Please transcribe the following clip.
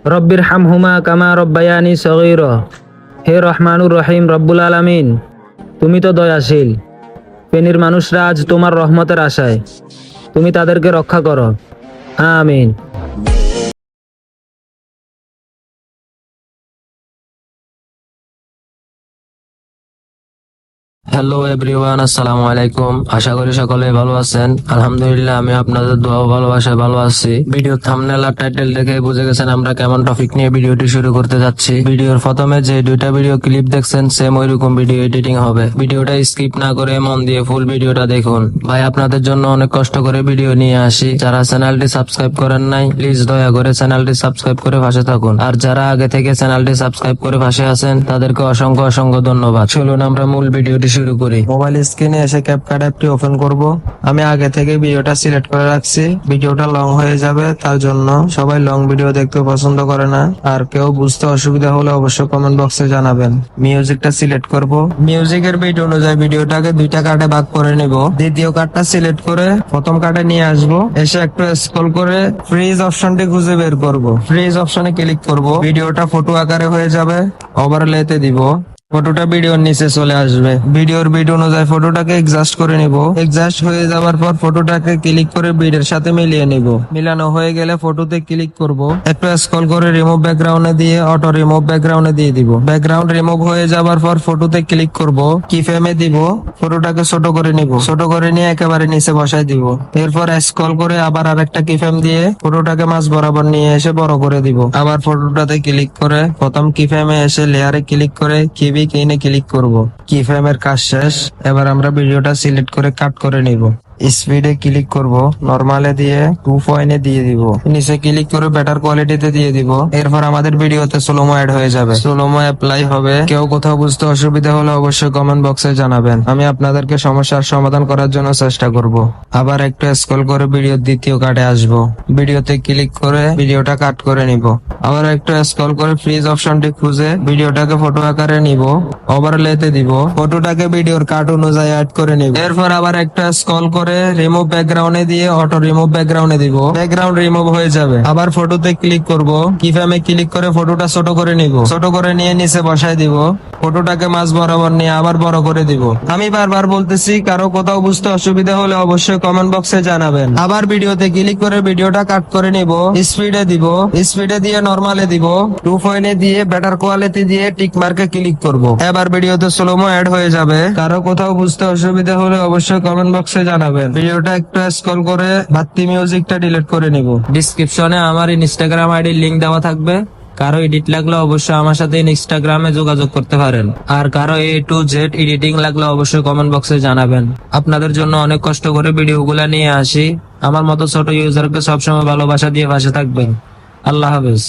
রব্বির হামহুমা কামা রব্বায়ানি সগীরা। হে রহমানুর রহিম রব্বুল আলামিন, তুমি তো দয়াশীল। ফেনীর মানুষরা আজ তোমার রহমতের আশায়, তুমি তাদেরকে রক্ষা করো, আমিন। হ্যালো এভরিওয়ান, আসসালামু আলাইকুম। আশা করি সকলে ভালো আছেন। আলহামদুলিল্লাহ, আমি আপনাদের দোয়া ও ভালোবাসায় ভালো আছি। ভিডিও থাম্বনেল আর টাইটেল দেখে বুঝে গেছেন আমরা কেমন টপিক নিয়ে ভিডিওটি শুরু করতে যাচ্ছি। ভিডিওর প্রথমে যে দুইটা ভিডিও ক্লিপ দেখছেন সেম ওইরকম ভিডিও এডিটিং হবে। ভিডিওটা স্কিপ না করে মন দিয়ে ফুল ভিডিওটা দেখুন। ভাই, আপনাদের জন্য অনেক কষ্ট করে ভিডিও নিয়ে আসি। যারা চ্যানেলটি সাবস্ক্রাইব করেন নাই, প্লিজ দয়া করে চ্যানেলটি সাবস্ক্রাইব করে পাশে থাকুন। আর যারা আগে থেকে চ্যানেলটি সাবস্ক্রাইব করে পাশে আছেন তাদেরকে অসংখ্য অসংখ্য ধন্যবাদ। চলুন আমরা মূল ভিডিওটি শুরু করি। মোবাইল স্ক্রিনে এসে ক্যাপকাট অ্যাপটি ওপেন করব। আমি আগে থেকে ভিডিওটা সিলেক্ট করে রাখছি। ভিডিওটা লং হয়ে যাবে, তার জন্য সবাই লং ভিডিও দেখতে পছন্দ করে না। আর কেউ বুঝতে অসুবিধা হলে অবশ্যই কমেন্ট বক্সে জানাবেন। মিউজিকটা সিলেক্ট করব। মিউজিকের বিট অনুযায়ী ভিডিওটাকে দুইটা কাটে ভাগ করে নিব। দ্বিতীয় কাটটা সিলেক্ট করে প্রথম কাটে নিয়ে আসব। এসে একটু স্ক্রল করে ফ্রিজ অপশনটি খুঁজে বের করব। ফ্রিজ অপশনে ক্লিক করব। ভিডিওটা ফটো আকারে হয়ে যাবে। ওভারলেতে দিব। ফটোটা ভিডিওর নিচে চলে আসবে। ভিডিওর বিট অনুযায়ী ফটোটাকে এডজাস্ট করে নিব। এডজাস্ট হয়ে যাওয়ার পর ফটোটাকে ক্লিক করে বিটের সাথে মিলিয়ে নিব। মিলানো হয়ে গেলে ফটোতে ক্লিক করব। একটু স্ক্রল করে রিমুভ ব্যাকগ্রাউন্ডে দিয়ে অটো রিমুভ ব্যাকগ্রাউন্ডে দিয়ে দিব। ব্যাকগ্রাউন্ড রিমুভ হয়ে যাওয়ার পর ফটোতে ক্লিক করব। কি ফ্রেমে দিব। ফটোটাকে ছোট করে নিব। ছোট করে নিয়ে একেবারে নিচে বসাই দিব। এরপর স্ক্রল করে আবার আরেকটা কি ফ্রেম দিয়ে ফটোটাকে মাঝ বরাবর নিয়ে এসে বড় করে দিব। আবার ফটোটাতে ক্লিক করে প্রথম কি ফ্রেমে এসে লেয়ারে ক্লিক করে কিনে ক্লিক করব। কি ফ্রেমের কাজ শেষ। এবার আমরা ভিডিওটা সিলেক্ট করে কাট করে নিব। স্পিডে ক্লিক করব। নরমালে দিয়ে 2 দিয়ে দিব। নিচে ক্লিক করে বেটার কোয়ালিটিতে দিয়ে দিব। এরপর আমাদের ভিডিওতে স্লোমো অ্যাড হয়ে যাবে। স্লোমো অ্যাপ্লাই হবে। কেউ কোথাও বুঝতে অসুবিধা হলে অবশ্যই কমেন্ট বক্সে জানাবেন। আমি আপনাদেরকে সমস্যার সমাধান করার জন্য চেষ্টা করব। আবার একটু স্ক্রল করে ভিডিওর দ্বিতীয় কাটে আসব। ভিডিওতে ক্লিক করে ভিডিওটা কাট করে নিব। আবার একটু স্ক্রল করে ফ্রিজ অপশনটি খুঁজে ভিডিওটাকে ফটো আকারে নিব। ওভারলেতে দিব। ফটোটাকে ভিডিওর কাট অনুযায়ী অ্যাড করে নিব। এরপর আবার একটা স্ক্রল করে রিমুভ ব্যাকগ্রাউন্ডে দিয়ে অটো রিমুভ ব্যাকগ্রাউন্ডে দিব। ব্যাকগ্রাউন্ড রিমুভ হয়ে যাবে। আবার ফটোতে ক্লিক করব। কি ফ্রেমে ক্লিক করে ফটোটা ছোট করে নিব। ছোট করে নিয়ে নিচে বসায় দিব। ফটোটাকে মাঝ বরাবর নিয়ে আবার বড় করে দিব। আমি বারবার বলতেছি, কারো কোথাও বুঝতে অসুবিধা হলে অবশ্যই কমেন্ট বক্সে জানাবেন। আবার ভিডিওতে ক্লিক করে ভিডিওটা কাট করে নিব। স্পিডে দিব। স্পিডে দিয়ে নরমালে দিব। 2 দিয়ে বেটার কোয়ালিটি দিয়ে টিক মার্কে ক্লিক করব। এবার ভিডিওতে স্লোমো অ্যাড হয়ে যাবে। কারো কোথাও বুঝতে অসুবিধা হলে অবশ্যই কমেন্ট বক্সে জানাবেন। ভিডিওটা একটু স্ক্রল করে বাত্তি মিউজিকটা ডিলিট করে নিব। ডিসক্রিপশনে আমার ইনস্টাগ্রাম আইডির লিংক দেওয়া থাকবে। কারো এডিট লাগলে অবশ্যই আমার সাথে ইনস্টাগ্রামে যোগাযোগ করতে পারেন। আর কারো A to Z এডিটিং লাগলে অবশ্যই কমেন্ট বক্সে জানাবেন। আপনাদের জন্য অনেক কষ্ট করে ভিডিওগুলা নিয়ে আসি। আমার মতো ছোট ইউজারকে সবসময় ভালোবাসা দিয়ে পাশে থাকবেন। আল্লাহ হাফেজ।